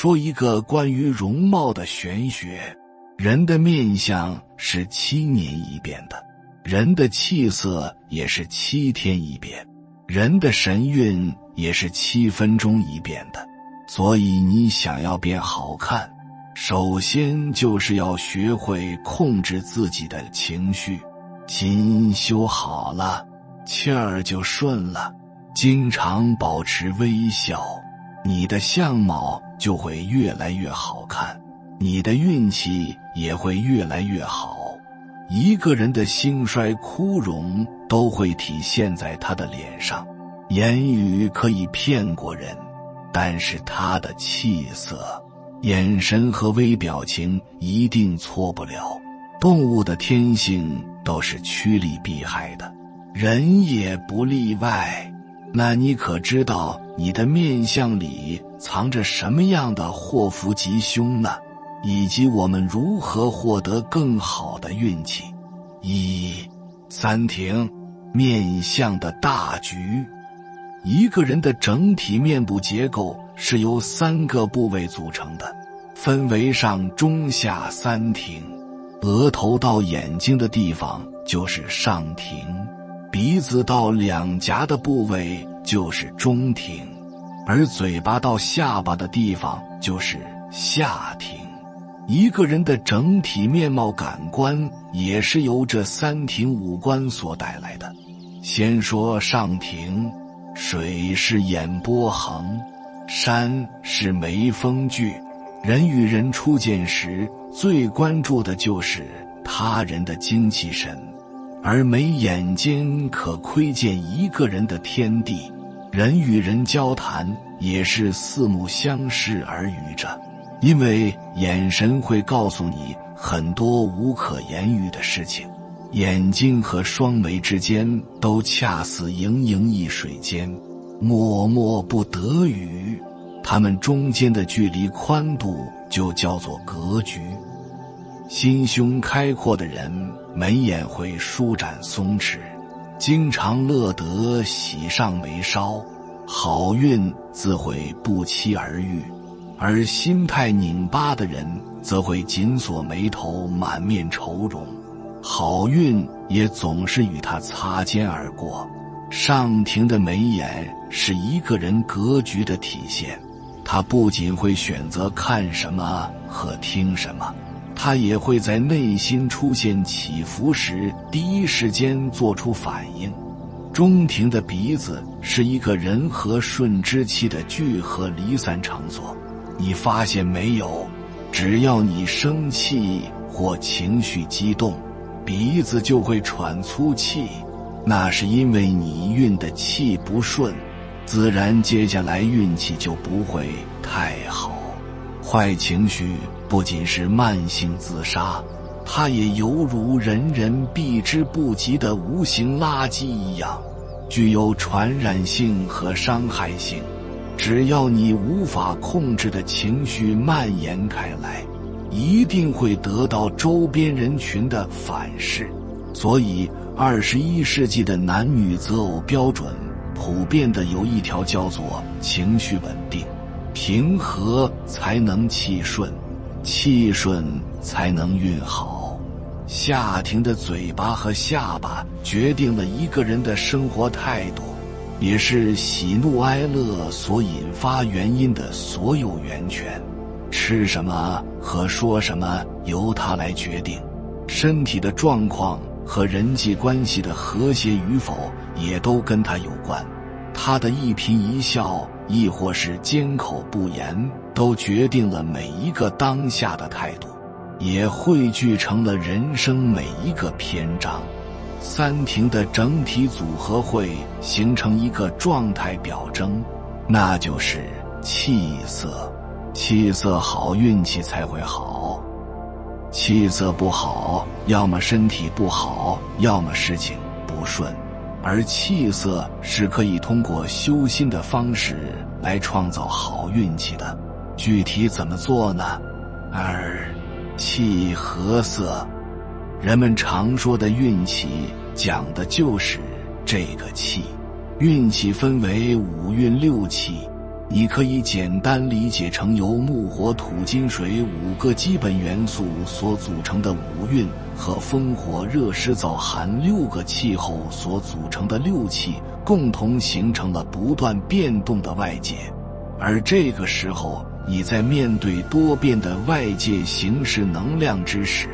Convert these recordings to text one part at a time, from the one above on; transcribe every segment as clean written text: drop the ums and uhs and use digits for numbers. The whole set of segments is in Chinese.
说一个关于容貌的玄学。人的面相是7年一变的，人的气色也是7天一变，人的神韵也是7分钟一变的。所以你想要变好看，首先就是要学会控制自己的情绪，心修好了，气儿就顺了。经常保持微笑，你的相貌就会越来越好看，你的运气也会越来越好。一个人的兴衰枯荣都会体现在他的脸上，言语可以骗过人，但是他的气色、眼神和微表情一定错不了。动物的天性都是趋利避害的，人也不例外。那你可知道你的面相里藏着什么样的祸福吉凶呢？以及我们如何获得更好的运气。3庭，面相的大局。一个人的整体面部结构是由3个部位组成的，分为上中下3庭。额头到眼睛的地方就是上庭，鼻子到两颊的部位就是中庭，而嘴巴到下巴的地方就是下庭。一个人的整体面貌感官也是由这3庭五官所带来的。先说上庭，水是眼波横，山是眉峰聚。人与人初见时，最关注的就是他人的精气神，而眉眼间可窥见一个人的天地。人与人交谈也是四目相视而语着，因为眼神会告诉你很多无可言喻的事情。眼睛和双眉之间都恰似盈盈一水间，脉脉不得语，它们中间的距离宽度就叫做格局。心胸开阔的人，眉眼会舒展松弛，经常乐得喜上眉梢，好运自会不期而遇。而心态拧巴的人则会紧锁眉头，满面愁容，好运也总是与他擦肩而过。上庭的眉眼是一个人格局的体现，他不仅会选择看什么和听什么，他也会在内心出现起伏时第一时间做出反应。中庭的鼻子是一个人和顺之气的聚合离散场所。你发现没有，只要你生气或情绪激动，鼻子就会喘粗气，那是因为你运的气不顺，自然接下来运气就不会太好。坏情绪不仅是慢性自杀，它也犹如人人避之不及的无形垃圾一样，具有传染性和伤害性。只要你无法控制的情绪蔓延开来，一定会得到周边人群的反噬。所以21世纪的男女择偶标准普遍的有一条叫做情绪稳定，平和才能气顺，气顺才能运好。下庭的嘴巴和下巴决定了一个人的生活态度，也是喜怒哀乐所引发原因的所有源泉。吃什么和说什么由他来决定，身体的状况和人际关系的和谐与否也都跟他有关。他的一颦一笑，亦或是缄口不言，都决定了每一个当下的态度，也汇聚成了人生每一个篇章。3庭的整体组合会形成一个状态表征，那就是气色。气色好，运气才会好。气色不好，要么身体不好，要么事情不顺。而气色是可以通过修心的方式来创造好运气的。具体怎么做呢？气和色。人们常说的运气讲的就是这个气。运气分为5运6气，你可以简单理解成由木火土金水5个基本元素所组成的五运和风火热湿燥寒6个气候所组成的6气共同形成了不断变动的外界。而这个时候，你在面对多变的外界形式能量之时，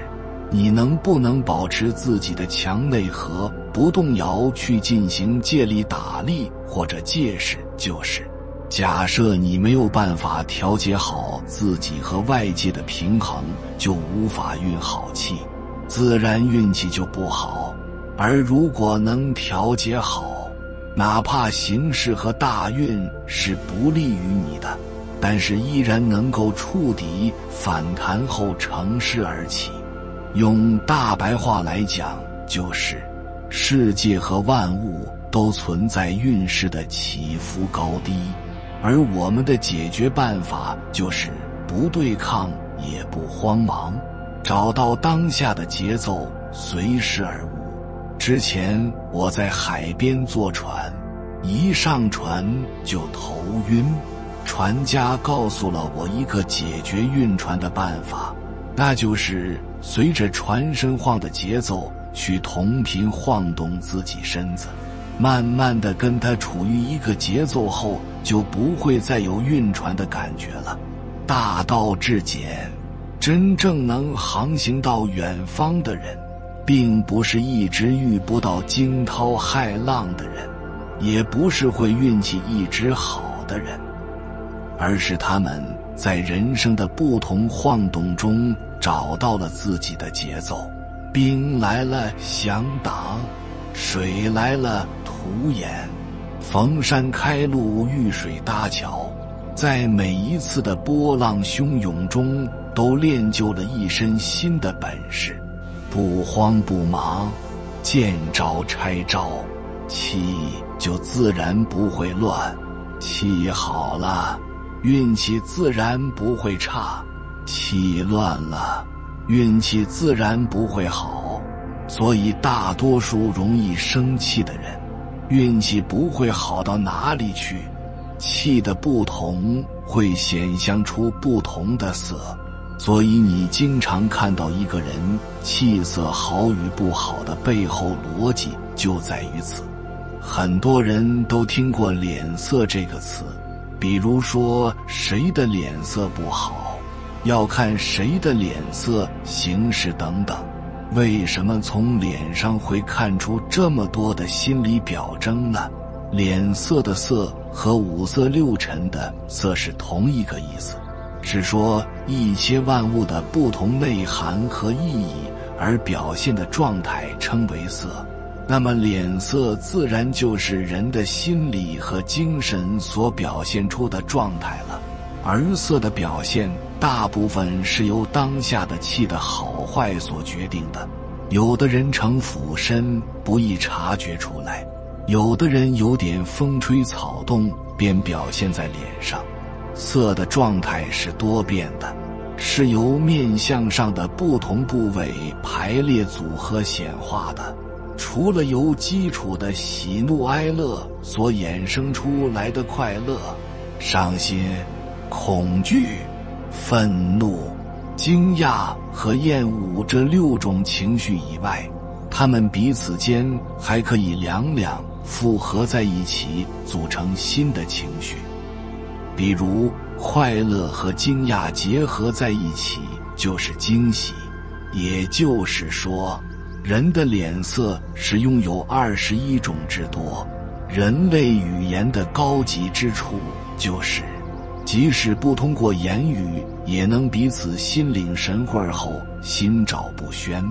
你能不能保持自己的强内核不动摇去进行借力打力或者借势救势？假设你没有办法调节好自己和外界的平衡，就无法运好气，自然运气就不好。而如果能调节好，哪怕形势和大运是不利于你的，但是依然能够触底反弹后乘势而起。用大白话来讲，就是世界和万物都存在运势的起伏高低，而我们的解决办法就是不对抗也不慌忙，找到当下的节奏，随时而悟。之前我在海边坐船，一上船就头晕，船家告诉了我一个解决晕船的办法，那就是随着船身晃的节奏去同频晃动自己身子，慢慢地跟它处于一个节奏后，就不会再有晕船的感觉了。大道至简，真正能航行到远方的人，并不是一直遇不到惊涛骇浪的人，也不是会运气一直好的人，而是他们在人生的不同晃动中找到了自己的节奏。兵来了响挡，水来了土掩，逢山开路，遇水搭桥，在每一次的波浪汹涌中都练就了一身新的本事。不慌不忙，见招拆招，气就自然不会乱，气好了，运气自然不会差，气乱了，运气自然不会好。所以大多数容易生气的人，运气不会好到哪里去。气的不同会显现出不同的色，所以你经常看到一个人气色好与不好的背后逻辑就在于此。很多人都听过脸色这个词，比如说谁的脸色不好，要看谁的脸色形势等等。为什么从脸上会看出这么多的心理表征呢？脸色的色和五色六尘的色是同一个意思，是说一切万物的不同内涵和意义而表现的状态称为色。那么脸色自然就是人的心理和精神所表现出的状态了。而色的表现大部分是由当下的气的好坏所决定的，有的人呈俯身不易察觉出来，有的人有点风吹草动便表现在脸上。色的状态是多变的，是由面相上的不同部位排列组合显化的。除了由基础的喜怒哀乐所衍生出来的快乐、伤心、恐惧、愤怒、惊讶和厌恶这6种情绪以外，它们彼此间还可以两复合在一起，组成新的情绪。比如快乐和惊讶结合在一起就是惊喜，也就是说人的脸色是拥有21种之多。人类语言的高级之处就是即使不通过言语，也能彼此心领神会后心照不宣。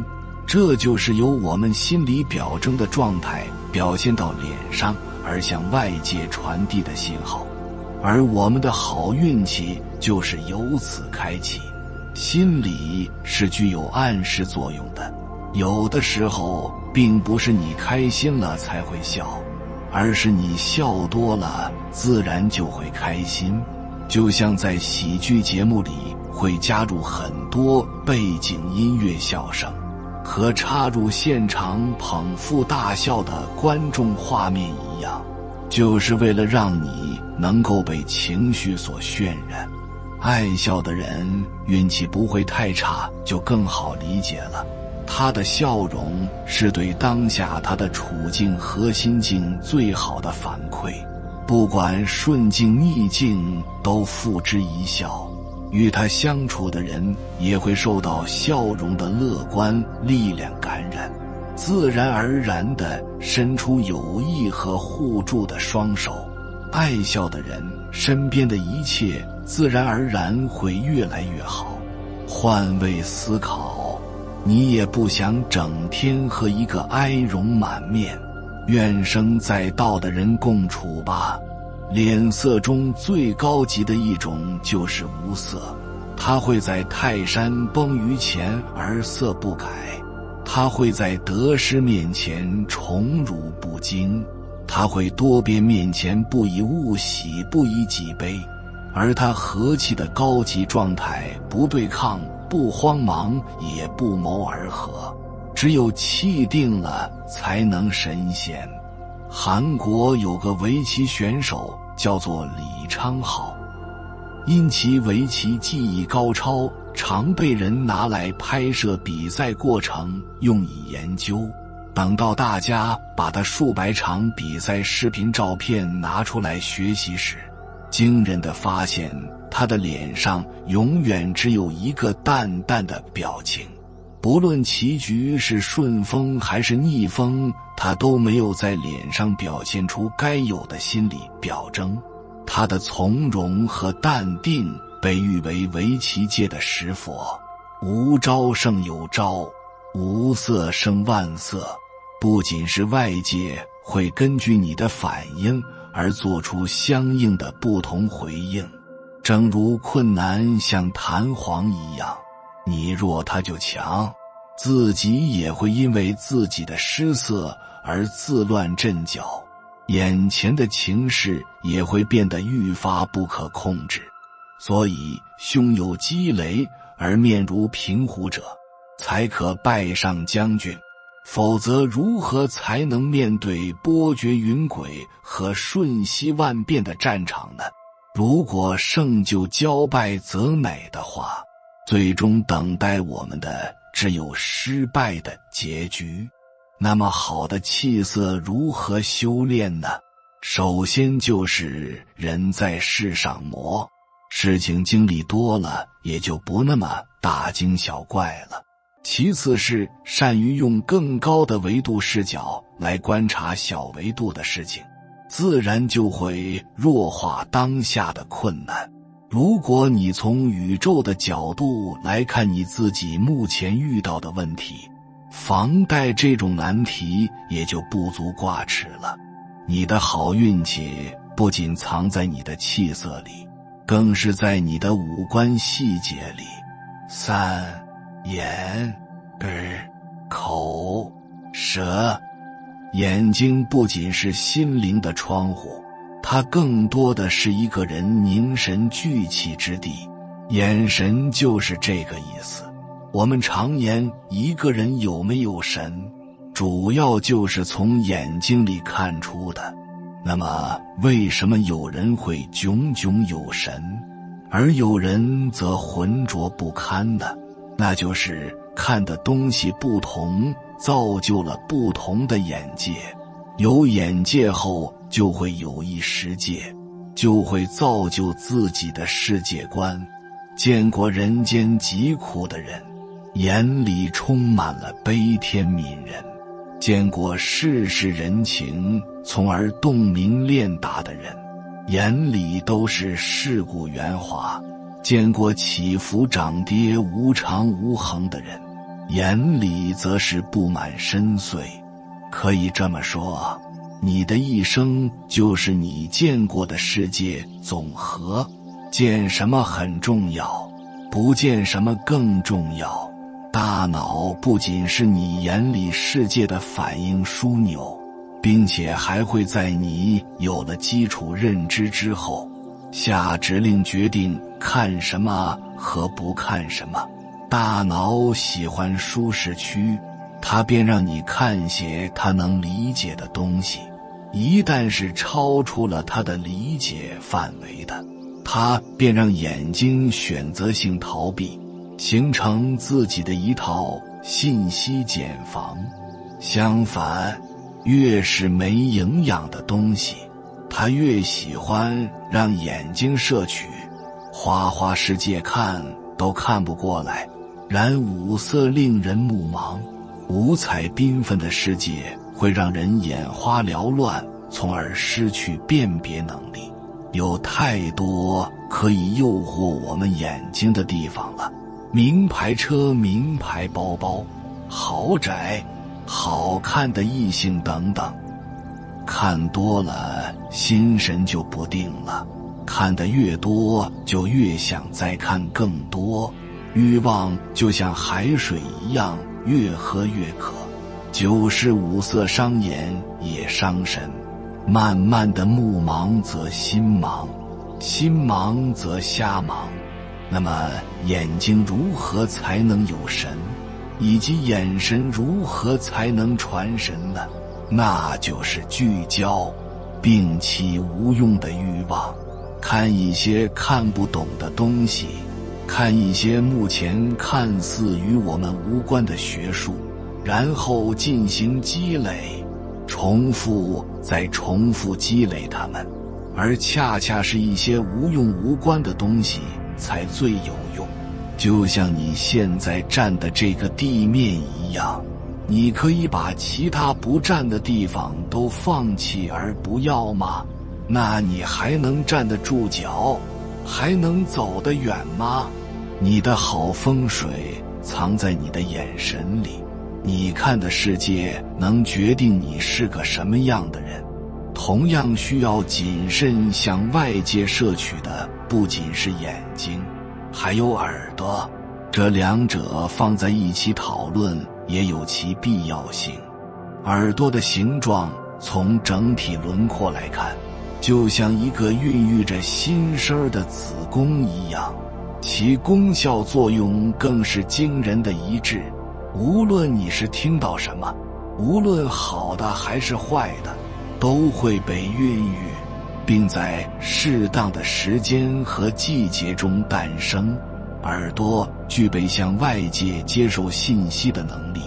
这就是由我们心理表征的状态表现到脸上，而向外界传递的信号。而我们的好运气就是由此开启。心理是具有暗示作用的，有的时候并不是你开心了才会笑，而是你笑多了自然就会开心。就像在喜剧节目里会加入很多背景音乐笑声，和插入现场捧腹大笑的观众画面一样，就是为了让你能够被情绪所渲染。爱笑的人运气不会太差，就更好理解了。他的笑容是对当下他的处境和心境最好的反馈，不管顺境逆境都付之一笑。与他相处的人也会受到笑容的乐观力量感染，自然而然地伸出友谊和互助的双手。爱笑的人身边的一切自然而然会越来越好。换位思考，你也不想整天和一个哀容满面、怨声载道的人共处吧？脸色中最高级的一种就是无色，它会在泰山崩于前而色不改，它会在得失面前宠辱不惊，它会多变面前不以物喜，不以己悲。而他和气的高级状态，不对抗，不慌忙，也不谋而合，只有气定了才能神仙。韩国有个围棋选手叫做李昌镐，因其围棋技艺高超，常被人拿来拍摄比赛过程用以研究。等到大家把他数百场比赛视频照片拿出来学习时，惊人的发现，他的脸上永远只有一个淡淡的表情，不论棋局是顺风还是逆风，他都没有在脸上表现出该有的心理表征。他的从容和淡定被誉为围棋界的石佛。无招胜有招，无色胜万色。不仅是外界会根据你的反应而做出相应的不同回应，正如困难像弹簧一样，你弱它就强，自己也会因为自己的失色而自乱阵脚，眼前的情势也会变得愈发不可控制。所以胸有积雷而面如平湖者，才可拜上将军，否则如何才能面对波谲云诡和瞬息万变的战场呢？如果胜就骄败则馁的话，最终等待我们的只有失败的结局。那么好的气色如何修炼呢？首先就是人在世上磨，事情经历多了，也就不那么大惊小怪了。其次是善于用更高的维度视角来观察小维度的事情，自然就会弱化当下的困难。如果你从宇宙的角度来看你自己目前遇到的问题，房贷这种难题也就不足挂齿了。你的好运气不仅藏在你的气色里，更是在你的五官细节里。眼、耳、口、舌。眼睛不仅是心灵的窗户，它更多的是一个人凝神聚气之地。眼神就是这个意思。我们常言一个人有没有神，主要就是从眼睛里看出的。那么为什么有人会炯炯有神，而有人则浑浊不堪呢？那就是看的东西不同，造就了不同的眼界。有眼界后，就会有意识界，就会造就自己的世界观。见过人间疾苦的人，眼里充满了悲天悯人；见过世事人情，从而洞明练达的人，眼里都是世故圆滑；见过起伏涨跌、无常无恒的人，眼里则是布满深邃。可以这么说，你的一生就是你见过的世界总和。见什么很重要，不见什么更重要。大脑不仅是你眼里世界的反应枢纽，并且还会在你有了基础认知之后，下指令决定看什么和不看什么。大脑喜欢舒适区，它便让你看些它能理解的东西，一旦是超出了他的理解范围的，他便让眼睛选择性逃避，形成自己的一套信息茧房。相反，越是没营养的东西，他越喜欢让眼睛摄取。花花世界看都看不过来，然五色令人目盲，五彩缤纷的世界会让人眼花缭乱，从而失去辨别能力。有太多可以诱惑我们眼睛的地方了，名牌车、名牌包包、豪宅、好看的异性等等。看多了，心神就不定了，看得越多，就越想再看更多。欲望就像海水一样，越喝越渴。酒是五色伤眼也伤神，慢慢的目盲则心盲，心盲则瞎盲。那么眼睛如何才能有神，以及眼神如何才能传神呢？那就是聚焦，摒弃无用的欲望，看一些看不懂的东西，看一些目前看似与我们无关的学术，然后进行积累，重复再重复积累它们，而恰恰是一些无用无关的东西才最有用。就像你现在站的这个地面一样，你可以把其他不站的地方都放弃而不要吗？那你还能站得住脚？还能走得远吗？你的好风水藏在你的眼神里，你看的世界能决定你是个什么样的人。同样需要谨慎向外界摄取的不仅是眼睛，还有耳朵，这两者放在一起讨论也有其必要性。耳朵的形状从整体轮廓来看，就像一个孕育着新生的子宫一样，其功效作用更是惊人的一致。无论你是听到什么，无论好的还是坏的，都会被孕育，并在适当的时间和季节中诞生。耳朵具备向外界接受信息的能力，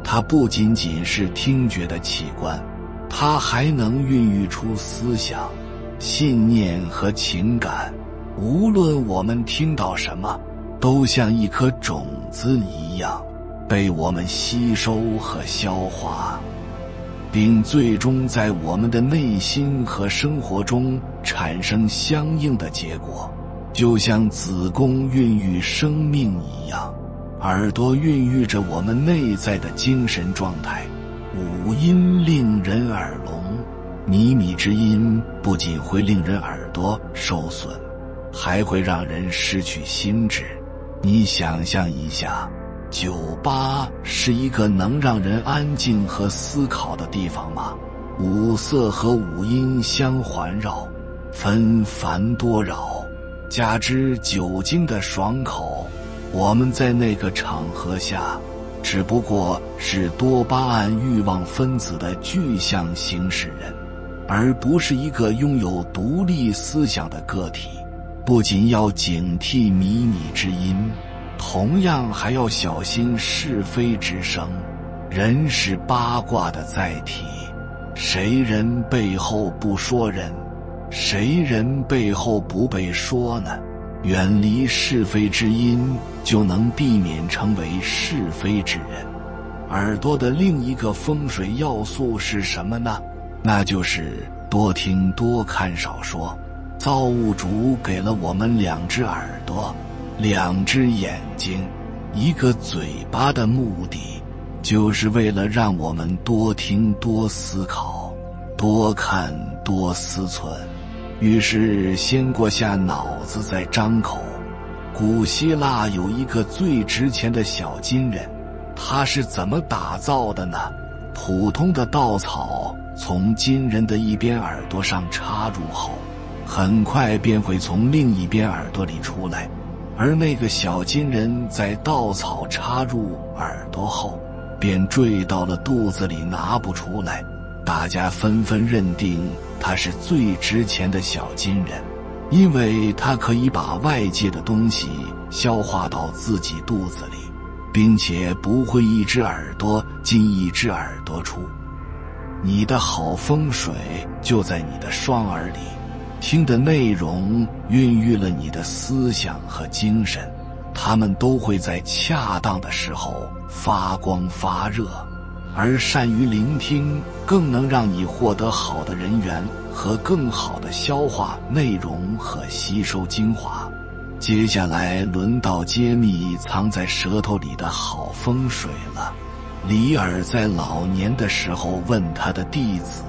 它不仅仅是听觉的器官，它还能孕育出思想、信念和情感。无论我们听到什么，都像一颗种子一样被我们吸收和消化，并最终在我们的内心和生活中产生相应的结果。就像子宫孕育生命一样，耳朵孕育着我们内在的精神状态。五音令人耳聋，靡靡之音不仅会令人耳朵受损，还会让人失去心智。你想象一下，酒吧是一个能让人安静和思考的地方吗？五色和五音相环绕，纷繁多扰，加之酒精的爽口，我们在那个场合下只不过是多巴胺欲望分子的具象行使人，而不是一个拥有独立思想的个体。不仅要警惕靡靡之音，同样还要小心是非之声。人是八卦的载体，谁人背后不说人，谁人背后不被说呢？远离是非之音，就能避免成为是非之人。耳朵的另一个风水要素是什么呢？那就是多听多看少说。造物主给了我们两只耳朵，两只眼睛，一个嘴巴的目的，就是为了让我们多听多思考，多看多思忖。于是先过下脑子再张口。古希腊有一个最值钱的小金人，他是怎么打造的呢？普通的稻草从金人的一边耳朵上插入后，很快便会从另一边耳朵里出来，而那个小金人在稻草插入耳朵后，便坠到了肚子里拿不出来。大家纷纷认定他是最值钱的小金人，因为他可以把外界的东西消化到自己肚子里，并且不会一只耳朵进一只耳朵出。你的好风水就在你的双耳里，听的内容孕育了你的思想和精神，它们都会在恰当的时候发光发热。而善于聆听更能让你获得好的人缘和更好的消化内容和吸收精华。接下来轮到揭秘藏在舌头里的好风水了。李耳在老年的时候问他的弟子，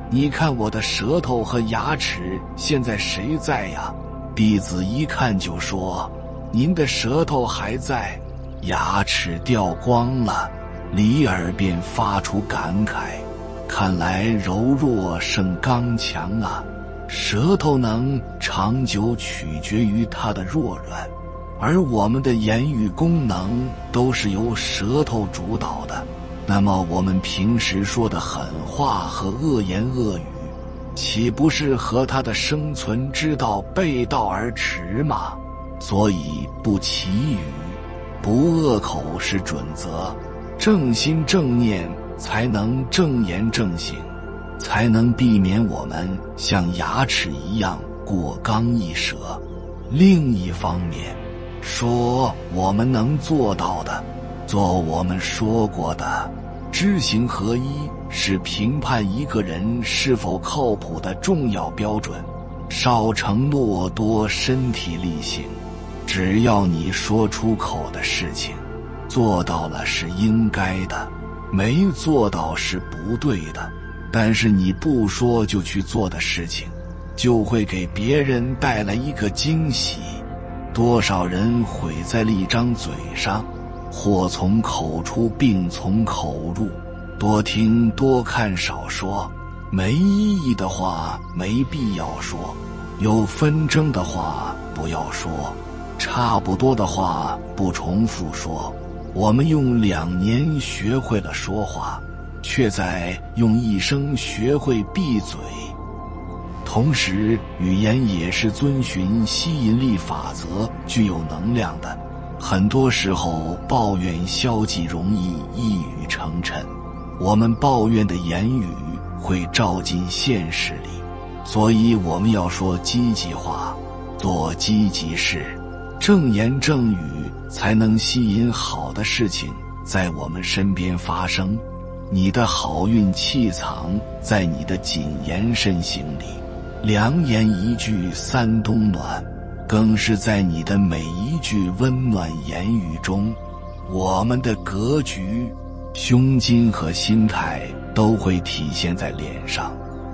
你看我的舌头和牙齿现在谁在呀？弟子一看就说，您的舌头还在，牙齿掉光了。李耳便发出感慨，看来柔弱胜刚强啊，舌头能长久取决于它的弱软，而我们的言语功能都是由舌头主导的。那么我们平时说的狠话和恶言恶语，岂不是和它的生存之道背道而驰吗？所以不绮语，不恶口是准则，正心正念才能正言正行，才能避免我们像牙齿一样过刚易折。另一方面，说我们能做到的，做我们说过的，知行合一是评判一个人是否靠谱的重要标准。少承诺，多身体力行。只要你说出口的事情做到了是应该的，没做到是不对的。但是你不说就去做的事情，就会给别人带来一个惊喜。多少人毁在了一张嘴上，祸从口出并从口入。多听多看少说，没意义的话没必要说，有纷争的话不要说，差不多的话不重复说。我们用2年学会了说话，却在用一生学会闭嘴。同时，语言也是遵循吸引力法则，具有能量的。很多时候，抱怨消极容易一语成谶。我们抱怨的言语会照进现实里，所以我们要说积极话，做积极事，正言正语，才能吸引好的事情在我们身边发生。你的好运气藏在你的谨言慎行里，良言一句三冬暖，更是在你的每一句温暖言语中。我们的格局、胸襟和心态都会体现在脸上。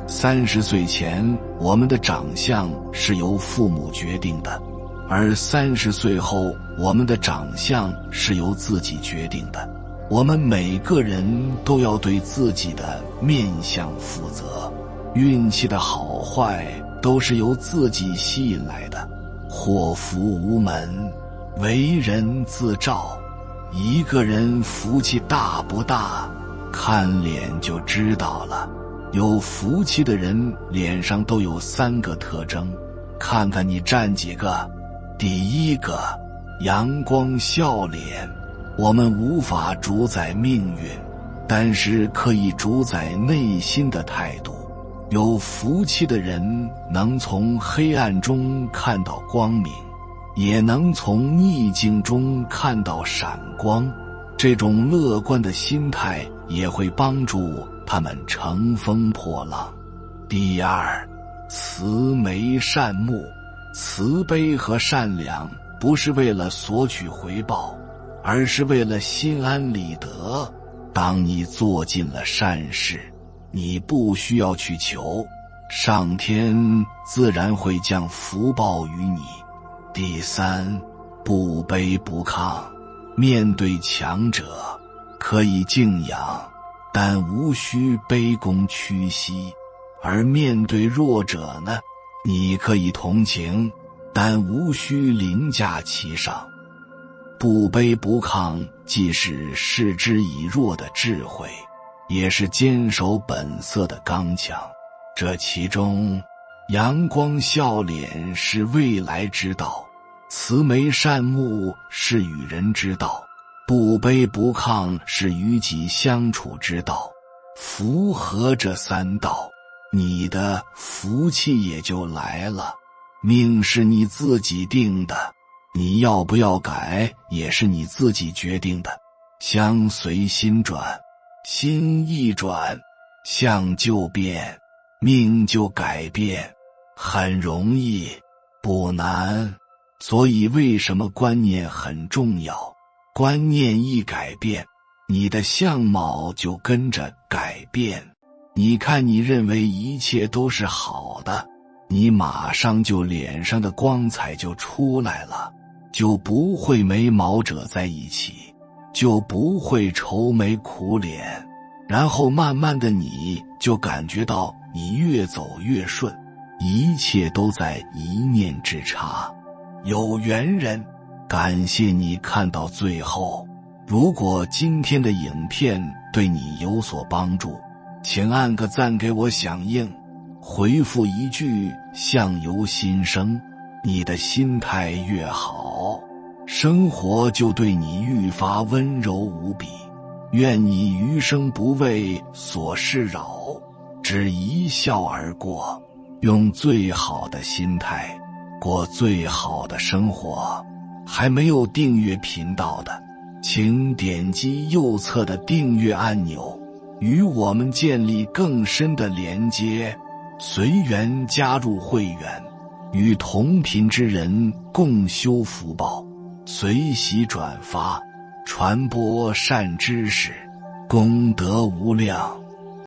30岁前，我们的长相是由父母决定的，而30岁后，我们的长相是由自己决定的。我们每个人都要对自己的面相负责，运气的好坏都是由自己吸引来的。祸福无门，为人自照。一个人福气大不大，看脸就知道了。有福气的人脸上都有3个特征，看看你占几个。第一个，阳光笑脸。我们无法主宰命运，但是可以主宰内心的态度。有福气的人能从黑暗中看到光明，也能从逆境中看到闪光。这种乐观的心态也会帮助他们乘风破浪。第二，慈眉善目。慈悲和善良不是为了索取回报，而是为了心安理得。当你做尽了善事，你不需要去求，上天自然会降福报于你。第三，不卑不亢。面对强者可以敬仰，但无需卑躬屈膝；而面对弱者呢，你可以同情，但无需凌驾其上。不卑不亢既是示之以弱的智慧，也是坚守本色的刚强。这其中，阳光笑脸是未来之道，慈眉善目是与人之道，不卑不亢是与己相处之道。符合这三道，你的福气也就来了。命是你自己定的，你要不要改也是你自己决定的。相随心转，心一转，相就变，命就改变。很容易，不难。所以为什么观念很重要？观念一改变，你的相貌就跟着改变。你看，你认为一切都是好的，你马上就脸上的光彩就出来了，就不会没毛者在一起，就不会愁眉苦脸。然后慢慢的你就感觉到你越走越顺，一切都在一念之差。有缘人，感谢你看到最后。如果今天的影片对你有所帮助，请按个赞给我响应，回复一句相由心生，你的心态越好，生活就对你愈发温柔无比。愿你余生不为琐事扰，只一笑而过，用最好的心态过最好的生活。还没有订阅频道的，请点击右侧的订阅按钮，与我们建立更深的连接。随缘加入会员，与同频之人共修福报，随喜转发，传播善知识，功德无量。